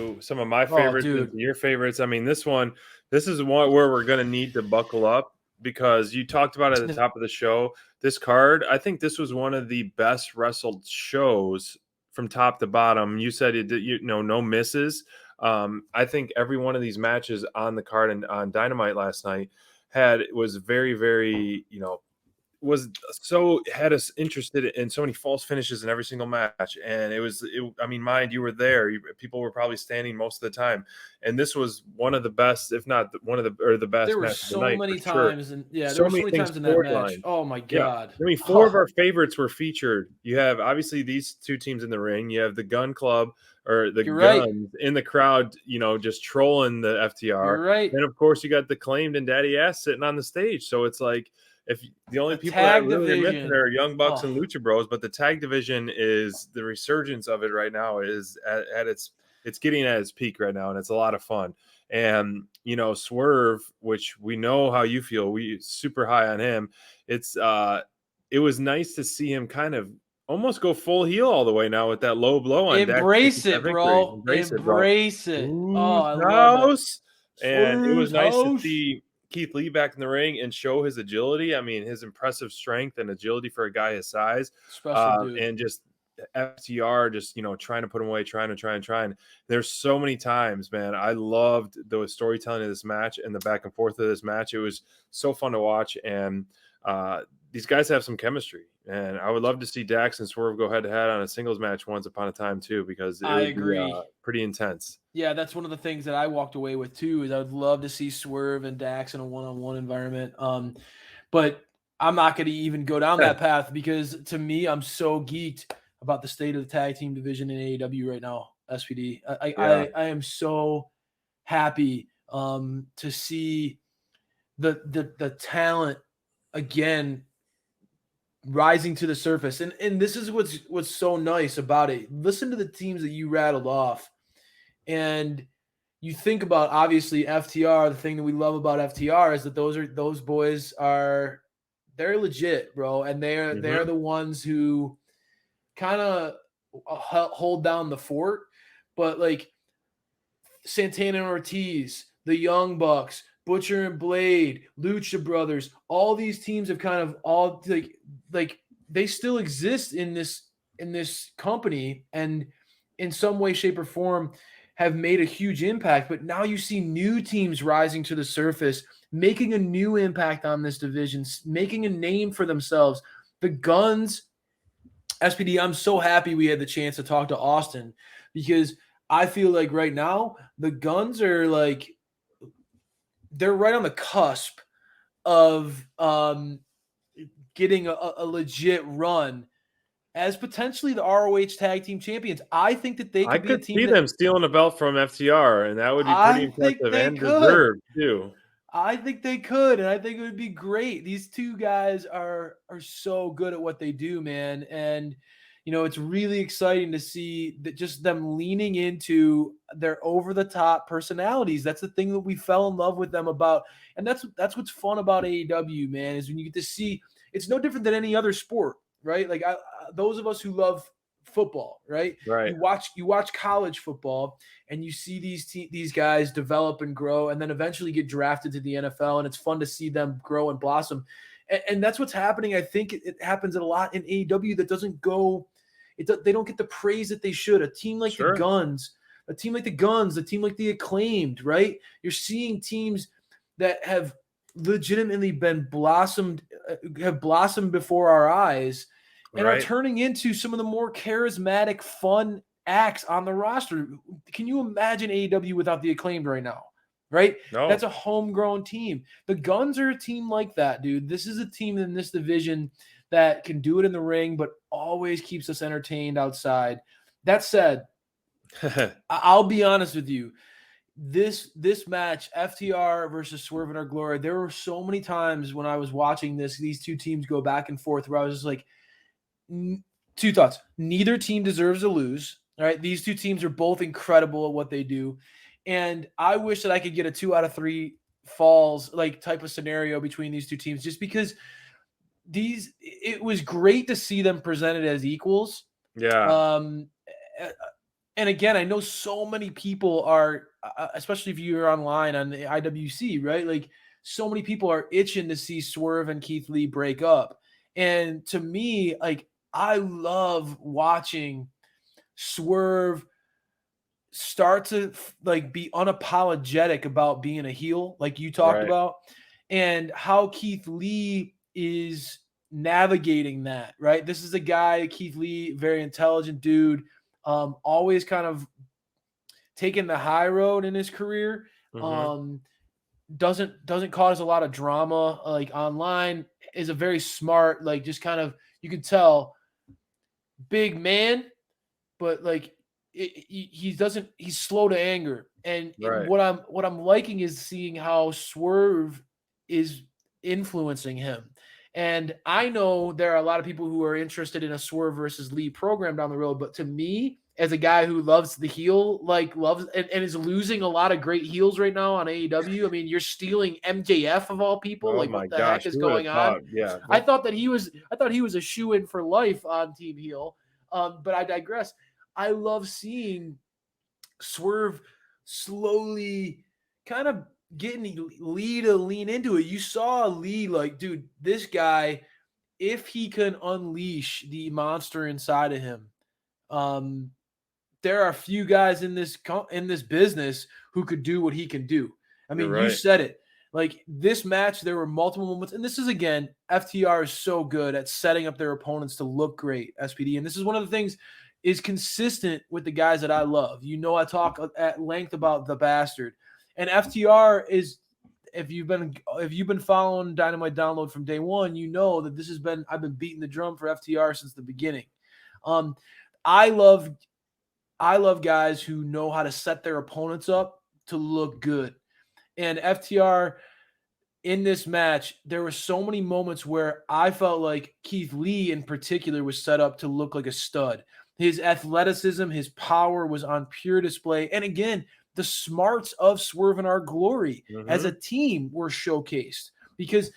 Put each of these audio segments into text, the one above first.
into some of my Oh, favorites dude. and your favorites. I mean, this is one where we're going to need to buckle up because you talked about it at the top of the show. This card, I think this was one of the best wrestled shows from top to bottom. You said no misses. I think every one of these matches on the card and on Dynamite last night was very, very, had us interested in so many false finishes in every single match. And I mean, mind you were there. People were probably standing most of the time. And this was one of the best, if not one of the best There were matches of so the night, many for sure. times, and there So were so many many things times in that match. storyline. Oh my Yeah. God. I mean, four of our favorites were featured. You have obviously these two teams in the ring. You have the Gun Club or the You're right. Guns in the crowd, just trolling the FTR. You're right. Then of course you got the Claimed and Daddy Ass sitting on the stage. So it's like, if the only people that really are missing are Young Bucks and Lucha Bros, but the tag division is the resurgence of it right now is at it's getting at its peak right now, and it's a lot of fun. And Swerve, which we know how you feel, we super high on him. It was nice to see him kind of almost go full heel all the way now with that low blow on Dax. Embrace it, bro. Embrace it. Oh, I love it. And it was nice to see Keith Lee back in the ring and show his agility. I mean, his impressive strength and agility for a guy his size. Special dude. And just FTR just, trying to put him away, trying. There's so many times, man. I loved the storytelling of this match and the back and forth of this match. It was so fun to watch. And these guys have some chemistry. And I would love to see Dax and Swerve go head to head on a singles match once upon a time too, because I agree. Be, pretty intense. Yeah, that's one of the things that I walked away with too. Is I would love to see Swerve and Dax in a one-on-one environment. But I'm not going to even go down that path because to me, I'm so geeked about the state of the tag team division in AEW right now. SPD. I am so happy to see the talent again rising to the surface. And this is what's so nice about it. Listen to the teams that you rattled off. And you think about obviously FTR, the thing that we love about FTR is that those boys they're legit, bro. And they're the ones who kind of hold down the fort. But like Santana and Ortiz, the Young Bucks, Butcher and Blade, Lucha Brothers, all these teams have kind of all like they still exist in this company and in some way, shape, or form have made a huge impact. But now you see new teams rising to the surface, making a new impact on this division, making a name for themselves. The Guns, SPD, I'm so happy we had the chance to talk to Austin because I feel like right now the Guns are like, they're right on the cusp of getting a legit run as potentially the ROH tag team champions. I think that they could be a team. I could see them stealing a belt from FTR, and that would be pretty impressive and deserved too. I think they could, and I think it would be great. These two guys are so good at what they do, man. And it's really exciting to see that just them leaning into their over-the-top personalities. That's the thing that we fell in love with them about. And that's what's fun about AEW, man, is when you get to see it's no different than any other sport, right? Like those of us who love football, right? Right. You watch college football and you see these guys develop and grow and then eventually get drafted to the NFL, and it's fun to see them grow and blossom. And that's what's happening. I think it happens a lot in AEW that doesn't go – they don't get the praise that they should. A team like the Guns, the team like the Acclaimed, right? You're seeing teams that have legitimately been blossomed before our eyes and are turning into some of the more charismatic, fun acts on the roster. Can you imagine AEW without the Acclaimed right now? Right? No. That's a homegrown team. The Guns are a team like that, dude. This is a team in this division that can do it in the ring, but always keeps us entertained outside. That said, I'll be honest with you. This match, FTR versus Swerve in Our Glory, there were so many times when I was watching these two teams go back and forth where I was just like, two thoughts. Neither team deserves to lose. All right. These two teams are both incredible at what they do. And I wish that I could get a 2 out of 3 falls like type of scenario between these two teams, just because it was great to see them presented as equals. Yeah. again, I know so many people are, especially if you're online on the IWC, right? Like so many people are itching to see Swerve and Keith Lee break up. And to me, like I love watching Swerve start to like be unapologetic about being a heel, like you talked about, and how Keith Lee is navigating that, right? This is a guy, Keith Lee, very intelligent dude, always kind of taking the high road in his career. Doesn't cause a lot of drama like online, is a very smart, like just kind of, you can tell, big man, but like he's slow to anger. And what I'm liking is seeing how Swerve is influencing him. And I know there are a lot of people who are interested in a Swerve versus Lee program down the road, but to me, as a guy who loves the heel, like loves and is losing a lot of great heels right now on AEW. I mean, you're stealing MJF of all people. Like, what the heck is going on? Yeah, I thought he was a shoe-in for life on Team Heel. But I digress. I love seeing Swerve slowly kind of getting Lee to lean into it. You saw Lee like, dude, this guy, if he can unleash the monster inside of him, there are a few guys in this business who could do what he can do. I mean, you said it. Like this match, there were multiple moments, and this is, again, FTR is so good at setting up their opponents to look great, SPD. And this is one of the things is consistent with the guys that I love. You know, I talk at length about the Bastard, and FTR is, if you've been following Dynamite Download from day one, you know that I've been beating the drum for FTR since the beginning. I love guys who know how to set their opponents up to look good. And FTR in this match, there were so many moments where I felt like Keith Lee in particular was set up to look like a stud. His athleticism, his power was on pure display. And again, the smarts of Swerve and Our Glory as a team were showcased, because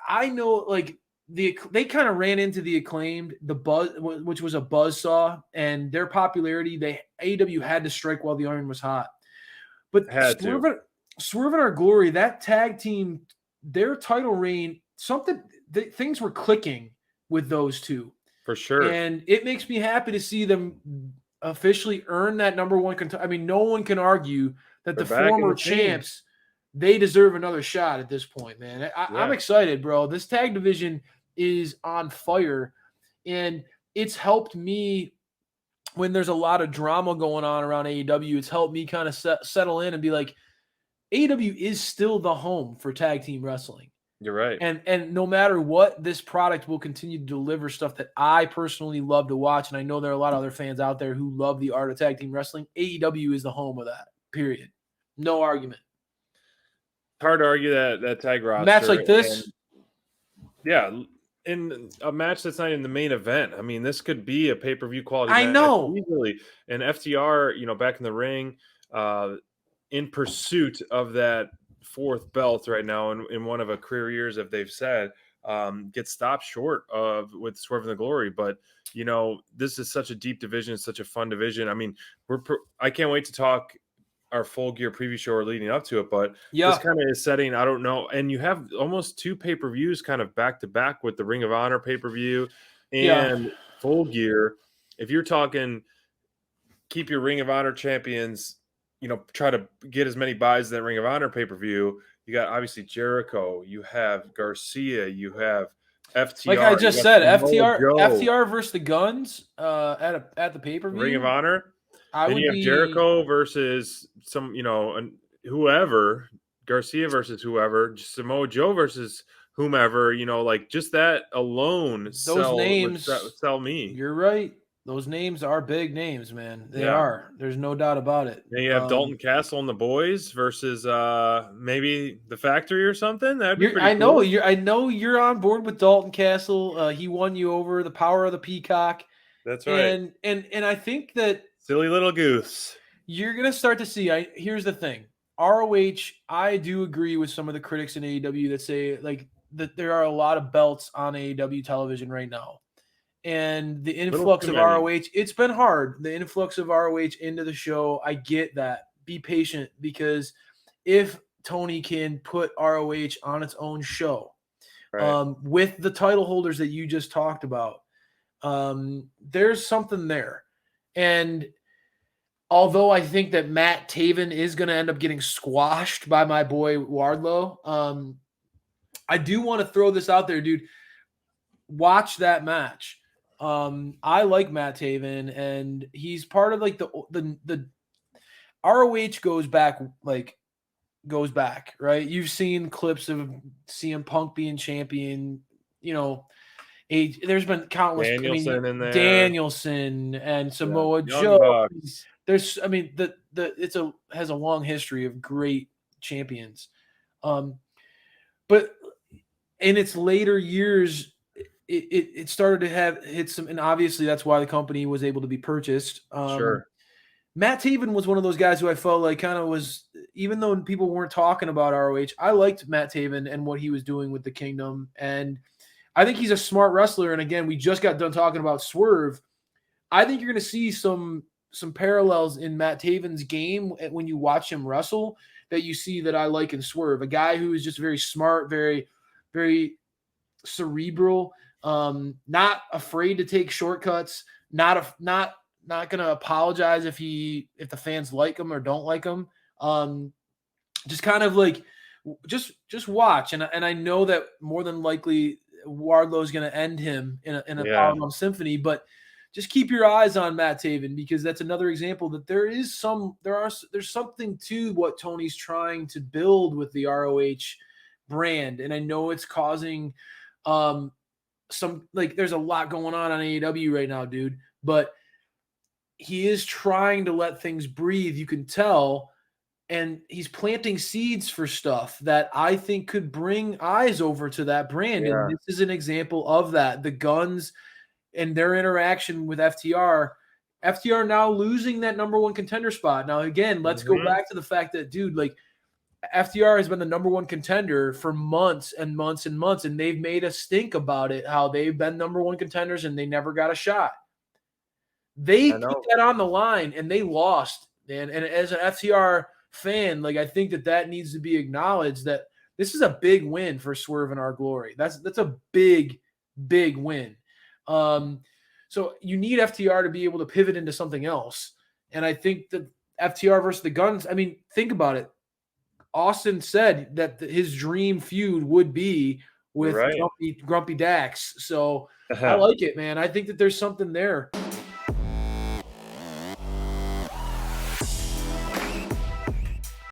I know like they kind of ran into the Acclaimed, the Buzz, which was a buzzsaw, and their popularity, AEW had to strike while the iron was hot. But Swerve and Our Glory, that tag team, their title reign, things were clicking with those two. For sure. And it makes me happy to see them officially earn that number one. I mean, no one can argue that the former champs, they deserve another shot at this point, man. I'm excited, bro. This tag division is on fire, and it's helped me when there's a lot of drama going on around AEW. It's helped me kind of settle in and be like, AEW is still the home for tag team wrestling. You're right. And no matter what, this product will continue to deliver stuff that I personally love to watch. And I know there are a lot of other fans out there who love the art of tag team wrestling. AEW is the home of that, period. No argument. It's hard to argue that tag roster. Match like this? In a match that's not in the main event. I mean, this could be a pay-per-view quality match. I know. Easily. And FTR, back in the ring, in pursuit of that fourth belt right now in one of a career years, if they've said, gets stopped short with Swerve and the Glory. But this is such a deep division, it's such a fun division. I mean, I can't wait to talk our Full Gear preview show or leading up to it, but this kind of is setting, I don't know, and you have almost two pay-per-views kind of back to back with the Ring of Honor pay-per-view and Full Gear. If you're talking keep your Ring of Honor champions, try to get as many buys as that Ring of Honor pay-per-view. You got obviously Jericho, you have Garcia, you have FTR. Like I just said, FTR versus the Guns at the pay-per-view. Ring of Honor. Then you have Jericho versus whoever, Garcia versus whoever, Samoa Joe versus whomever, like just that alone those names sell me. You're right. Those names are big names, man. They are. There's no doubt about it. Then you have Dalton Castle and the boys versus maybe the Factory or something. That'd be pretty cool. I know you're on board with Dalton Castle. He won you over. The power of the peacock. That's right. And I think that silly little goose. You're gonna start to see. Here's the thing. ROH. I do agree with some of the critics in AEW that say like that there are a lot of belts on AEW television right now. and the influx of ROH, it's been hard. The influx of ROH into the show, I get that. Be patient, because if Tony can put ROH on its own show, right, with the title holders that you just talked about, there's something there. And although I think that Matt Taven is going to end up getting squashed by my boy Wardlow, I do want to throw this out there, dude. Watch that match. I like Matt Taven, and he's part of like the ROH goes back, right? You've seen clips of CM Punk being champion, there's been countless Danielson and Samoa Joe. There's, has a long history of great champions. But in its later years, it started to hit some, and obviously that's why the company was able to be purchased. Sure. Matt Taven was one of those guys who I felt like kind of was, even though people weren't talking about ROH, I liked Matt Taven and what he was doing with the Kingdom. And I think he's a smart wrestler. And again, we just got done talking about Swerve. I think you're going to see some parallels in Matt Taven's game when you watch him wrestle that you see that I like in Swerve. A guy who is just very smart, very, very cerebral, not afraid to take shortcuts, not going to apologize if the fans like him or don't like him. Just kind of like, just watch. And I know that more than likely Wardlow is going to end him in a Powerbomb Symphony, but just keep your eyes on Matt Taven, because that's another example that there's something to what Tony's trying to build with the ROH brand. And I know it's causing there's a lot going on AEW right now, dude, but he is trying to let things breathe. You can tell, and he's planting seeds for stuff that I think could bring eyes over to that brand. Yeah. And this is an example of that. The Guns and their interaction with FTR now losing that number one contender spot. Now, again, let's go back to the fact that, dude, like, FTR has been the number one contender for months and months and months, and they've made a stink about it, how they've been number one contenders and they never got a shot. They put that on the line and they lost, man. And as an FTR fan, like, I think that needs to be acknowledged, that this is a big win for Swerve in Our Glory. That's a big, big win. So you need FTR to be able to pivot into something else. And I think that FTR versus the Guns, I mean, think about it. Austin said that his dream feud would be with Grumpy Dax. So I like it, man. I think that there's something there.